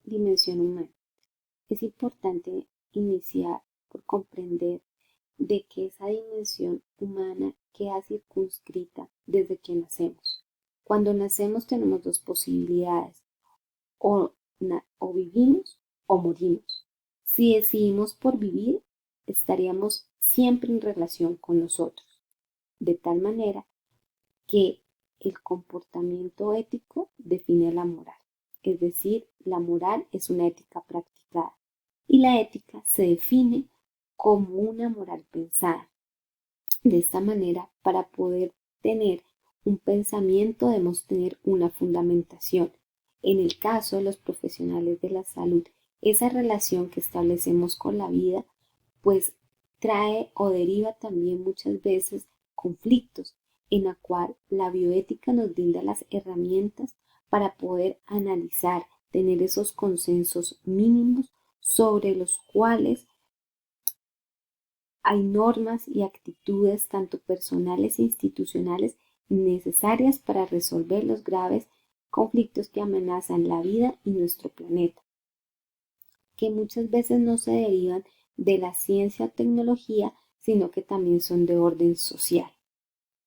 dimensión humana. Es importante iniciar por comprender de que esa dimensión humana queda circunscrita desde que nacemos. Cuando nacemos tenemos dos posibilidades, o vivimos o morimos. Si decidimos por vivir, estaríamos siempre en relación con nosotros, de tal manera que el comportamiento ético define la moral. Es decir, la moral es una ética practicada y la ética se define como una moral pensada. De esta manera, para poder tener un pensamiento debemos tener una fundamentación. En el caso de los profesionales de la salud, esa relación que establecemos con la vida, pues trae o deriva también muchas veces conflictos, en la cual la bioética nos brinda las herramientas para poder analizar, tener esos consensos mínimos sobre los cuales hay normas y actitudes tanto personales e institucionales necesarias para resolver los graves conflictos que amenazan la vida y nuestro planeta, que muchas veces no se derivan de la ciencia o tecnología, sino que también son de orden social.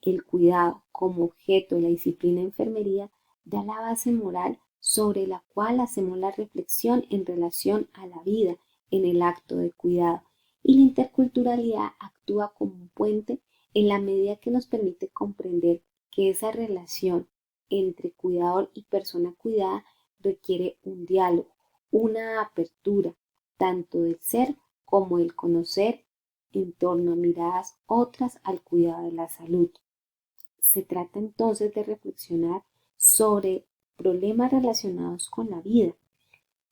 El cuidado como objeto de la disciplina de enfermería da la base moral sobre la cual hacemos la reflexión en relación a la vida en el acto de cuidado, y la interculturalidad actúa como un puente en la medida que nos permite comprender que esa relación entre cuidador y persona cuidada requiere un diálogo, una apertura, tanto del ser como del conocer en torno a miradas otras al cuidado de la salud. Se trata entonces de reflexionar sobre problemas relacionados con la vida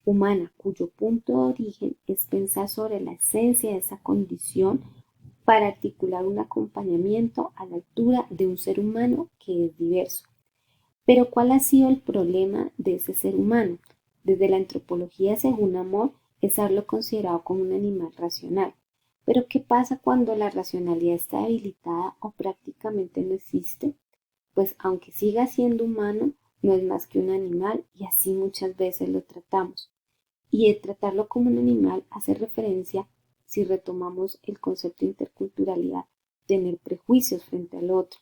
humana, cuyo punto de origen es pensar sobre la esencia de esa condición para articular un acompañamiento a la altura de un ser humano que es diverso. Pero ¿cuál ha sido el problema de ese ser humano? Desde la antropología, según Amor, es haberlo considerado como un animal racional. Pero ¿qué pasa cuando la racionalidad está debilitada o prácticamente no existe? Pues aunque siga siendo humano, no es más que un animal y así muchas veces lo tratamos. Y el tratarlo como un animal hace referencia, si retomamos el concepto de interculturalidad, tener prejuicios frente al otro.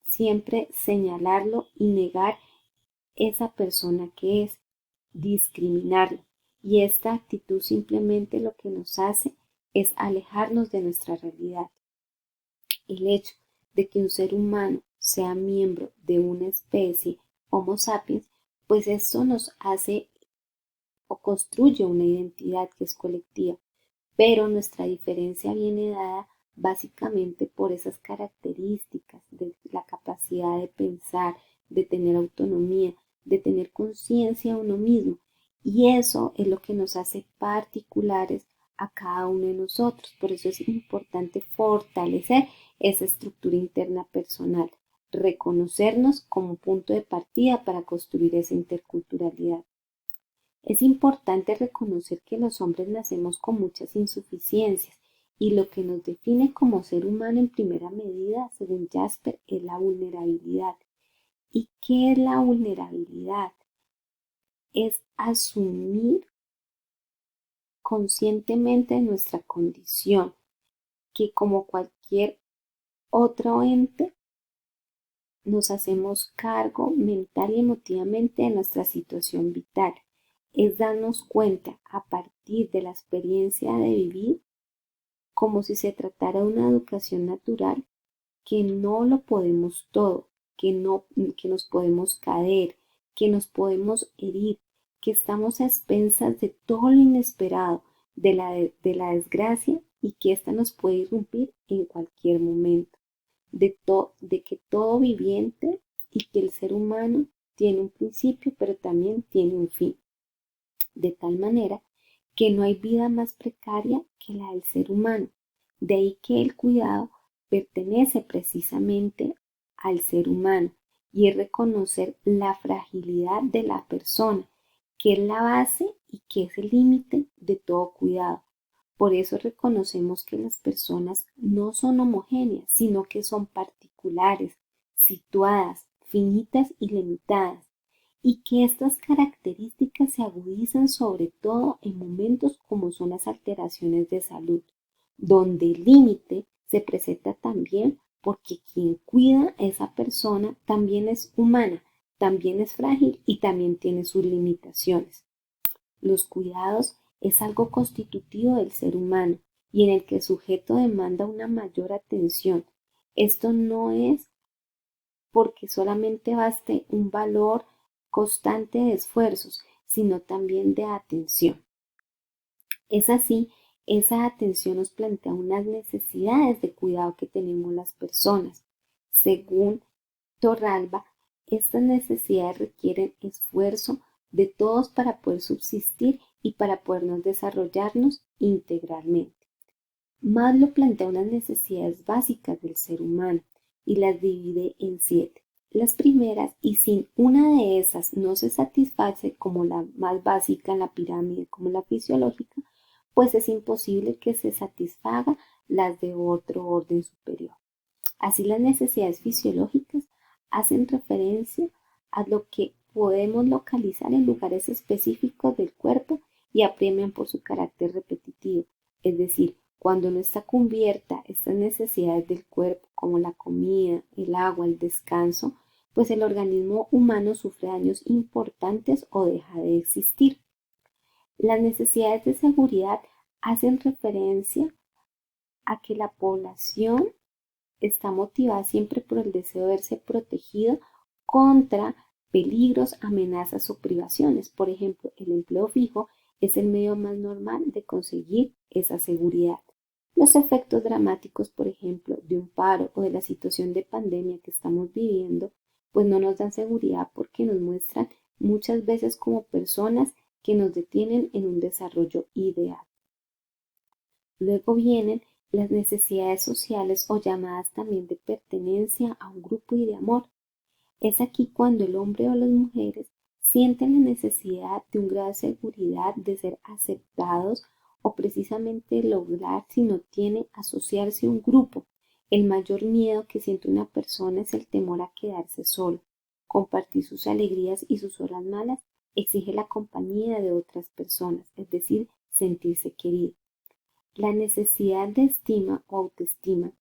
Siempre señalarlo y negar esa persona que es, discriminarlo. Y esta actitud simplemente lo que nos hace es alejarnos de nuestra realidad. El hecho de que un ser humano sea miembro de una especie Homo sapiens, pues eso nos hace o construye una identidad que es colectiva, pero nuestra diferencia viene dada básicamente por esas características de la capacidad de pensar, de tener autonomía, de tener conciencia de uno mismo, y eso es lo que nos hace particulares a cada uno de nosotros. Por eso es importante fortalecer esa estructura interna personal, reconocernos como punto de partida para construir esa interculturalidad. Es importante reconocer que los hombres nacemos con muchas insuficiencias y lo que nos define como ser humano en primera medida, según Jasper, es la vulnerabilidad. ¿Y qué es la vulnerabilidad? Es asumir conscientemente nuestra condición, que como cualquier otro ente nos hacemos cargo mental y emotivamente de nuestra situación vital. Es darnos cuenta a partir de la experiencia de vivir como si se tratara de una educación natural, que no lo podemos todo, que nos podemos caer, que nos podemos herir, que estamos a expensas de todo lo inesperado, de la desgracia y que ésta nos puede irrumpir en cualquier momento, de que todo viviente y que el ser humano tiene un principio pero también tiene un fin, de tal manera que no hay vida más precaria que la del ser humano. De ahí que el cuidado pertenece precisamente al ser humano y es reconocer la fragilidad de la persona, que es la base y que es el límite de todo cuidado. Por eso reconocemos que las personas no son homogéneas, sino que son particulares, situadas, finitas y limitadas. y que estas características se agudizan sobre todo en momentos como son las alteraciones de salud, donde el límite se presenta también porque quien cuida a esa persona también es humana, también es frágil y también tiene sus limitaciones. Los cuidados es algo constitutivo del ser humano y en el que el sujeto demanda una mayor atención. Esto no es porque solamente baste un valor constante de esfuerzos, sino también de atención. Es así, esa atención nos plantea unas necesidades de cuidado que tenemos las personas. Según Torralba, estas necesidades requieren esfuerzo de todos para poder subsistir y para podernos desarrollarnos integralmente. Maslow plantea unas necesidades básicas del ser humano y las divide en 7. Las primeras, y sin una de esas no se satisface como la más básica en la pirámide, como la fisiológica, pues es imposible que se satisfaga las de otro orden superior. Así las necesidades fisiológicas hacen referencia a lo que podemos localizar en lugares específicos del cuerpo y apremian por su carácter repetitivo, es decir, cuando no está cubierta estas necesidades del cuerpo como la comida, el agua, el descanso, pues el organismo humano sufre daños importantes o deja de existir. Las necesidades de seguridad hacen referencia a que la población está motivada siempre por el deseo de verse protegido contra peligros, amenazas o privaciones. Por ejemplo, el empleo fijo es el medio más normal de conseguir esa seguridad. Los efectos dramáticos, por ejemplo, de un paro o de la situación de pandemia que estamos viviendo, pues no nos dan seguridad porque nos muestran muchas veces como personas que nos detienen en un desarrollo ideal. Luego vienen las necesidades sociales o llamadas también de pertenencia a un grupo y de amor. Es aquí cuando el hombre o las mujeres sienten la necesidad de un grado de seguridad, de ser aceptados o precisamente lograr, si no tiene, asociarse a un grupo. El mayor miedo que siente una persona es el temor a quedarse solo. Compartir sus alegrías y sus horas malas exige la compañía de otras personas, es decir, sentirse querido. La necesidad de estima o autoestima,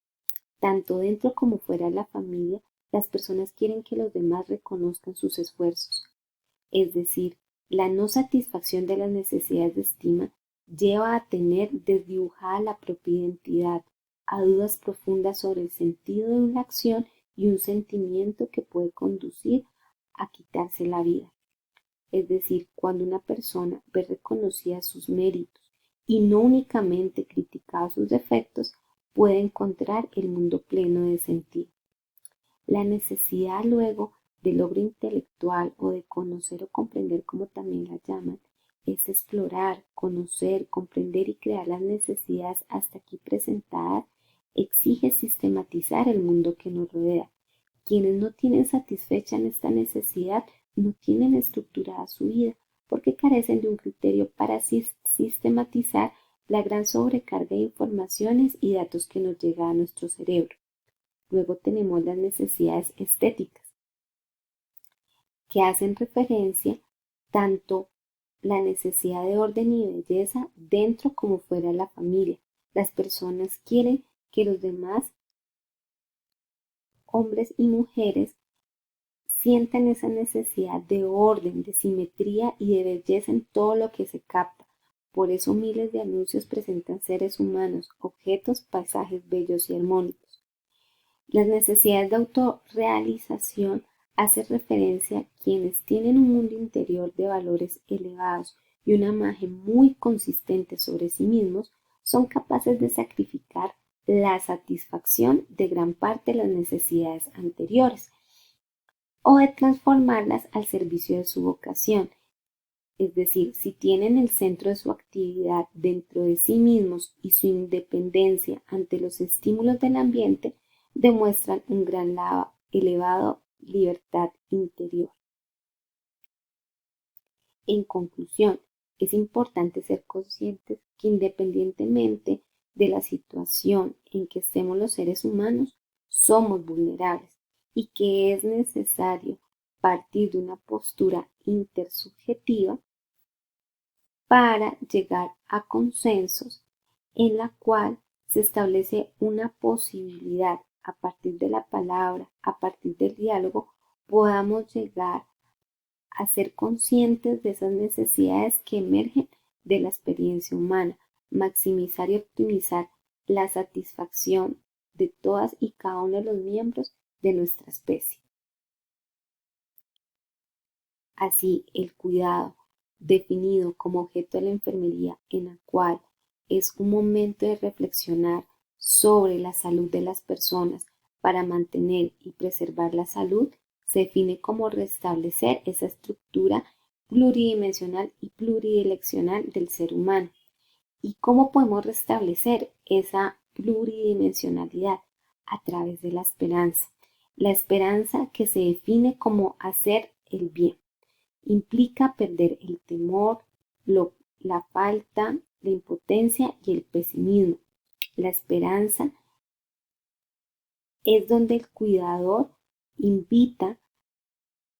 tanto dentro como fuera de la familia, las personas quieren que los demás reconozcan sus esfuerzos. Es decir, la no satisfacción de las necesidades de estima lleva a tener desdibujada la propia identidad, a dudas profundas sobre el sentido de una acción y un sentimiento que puede conducir a quitarse la vida. Es decir, cuando una persona ve reconocidas sus méritos y no únicamente criticados sus defectos, puede encontrar el mundo pleno de sentido. La necesidad luego de logro intelectual o de conocer o comprender, como también la llaman, es explorar, conocer, comprender y crear las necesidades hasta aquí presentadas, exige sistematizar el mundo que nos rodea. Quienes no tienen satisfecha esta necesidad no tienen estructurada su vida porque carecen de un criterio para sistematizar la gran sobrecarga de informaciones y datos que nos llega a nuestro cerebro. Luego tenemos las necesidades estéticas, que hacen referencia tanto la necesidad de orden y belleza dentro como fuera de la familia. Las personas quieren que los demás, hombres y mujeres, sientan esa necesidad de orden, de simetría y de belleza en todo lo que se capta. Por eso miles de anuncios presentan seres humanos, objetos, paisajes bellos y armónicos. Las necesidades de autorrealización hacen referencia a quienes tienen un mundo interior de valores elevados y una imagen muy consistente sobre sí mismos, son capaces de sacrificar la satisfacción de gran parte de las necesidades anteriores o de transformarlas al servicio de su vocación. Es decir, si tienen el centro de su actividad dentro de sí mismos y su independencia ante los estímulos del ambiente, demuestran un gran elevado libertad interior. En conclusión, es importante ser conscientes que independientemente de la situación en que estemos los seres humanos, somos vulnerables y que es necesario partir de una postura intersubjetiva para llegar a consensos en la cual se establece una posibilidad a partir de la palabra, a partir del diálogo, podamos llegar a ser conscientes de esas necesidades que emergen de la experiencia humana, maximizar y optimizar la satisfacción de todas y cada uno de los miembros de nuestra especie. Así, el cuidado, definido como objeto de la enfermería, en la cual es un momento de reflexionar sobre la salud de las personas para mantener y preservar la salud, se define como restablecer esa estructura pluridimensional y pluridireccional del ser humano. ¿Y cómo podemos restablecer esa pluridimensionalidad? A través de la esperanza. La esperanza, que se define como hacer el bien, implica perder el temor, la falta, la impotencia y el pesimismo. La esperanza es donde el cuidador invita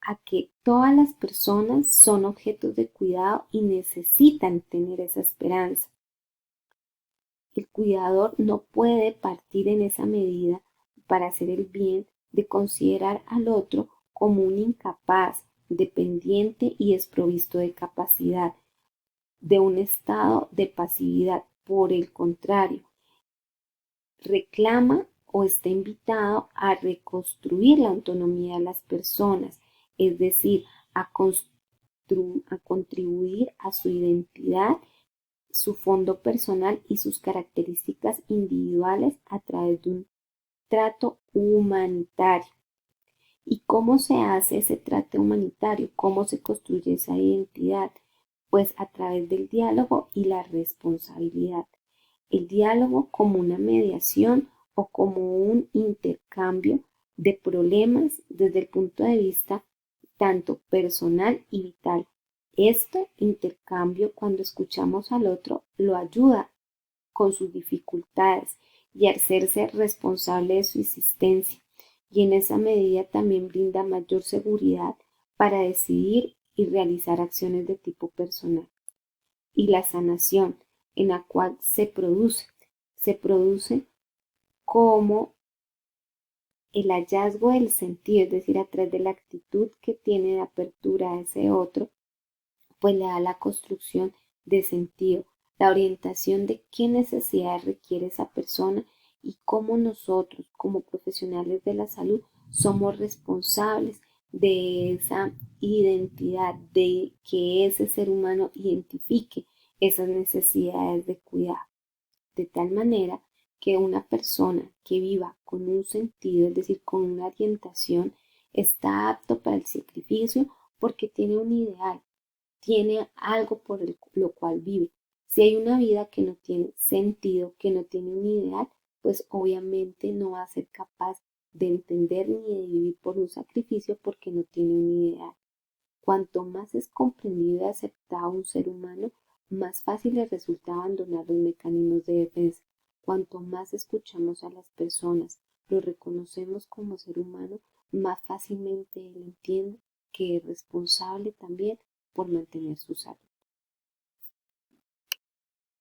a que todas las personas son objetos de cuidado y necesitan tener esa esperanza. El cuidador no puede partir en esa medida para hacer el bien de considerar al otro como un incapaz, dependiente y desprovisto de capacidad, de un estado de pasividad. Por el contrario, reclama o está invitado a reconstruir la autonomía de las personas, es decir, a contribuir a su identidad, su fondo personal y sus características individuales a través de un trato humanitario. ¿Y cómo se hace ese trato humanitario? ¿Cómo se construye esa identidad? Pues a través del diálogo y la responsabilidad. El diálogo como una mediación o como un intercambio de problemas desde el punto de vista tanto personal y vital. Este intercambio, cuando escuchamos al otro, lo ayuda con sus dificultades y a hacerse responsable de su existencia, y en esa medida también brinda mayor seguridad para decidir y realizar acciones de tipo personal. Y la sanación, en la cual se produce como el hallazgo del sentido, es decir, a través de la actitud que tiene de apertura a ese otro, pues le da la construcción de sentido, la orientación de qué necesidades requiere esa persona y cómo nosotros, como profesionales de la salud, somos responsables de esa identidad, de que ese ser humano identifique esas necesidades de cuidado. De tal manera que una persona que viva con un sentido, es decir, con una orientación, está apto para el sacrificio porque tiene un ideal, tiene algo por lo cual vive. Si hay una vida que no tiene sentido, que no tiene un ideal, pues obviamente no va a ser capaz de entender ni de vivir por un sacrificio porque no tiene un ideal. Cuanto más es comprendido y aceptado un ser humano, más fácil le resulta abandonar los mecanismos de defensa. Cuanto más escuchamos a las personas, lo reconocemos como ser humano, más fácilmente él entiende que es responsable también por mantener su salud.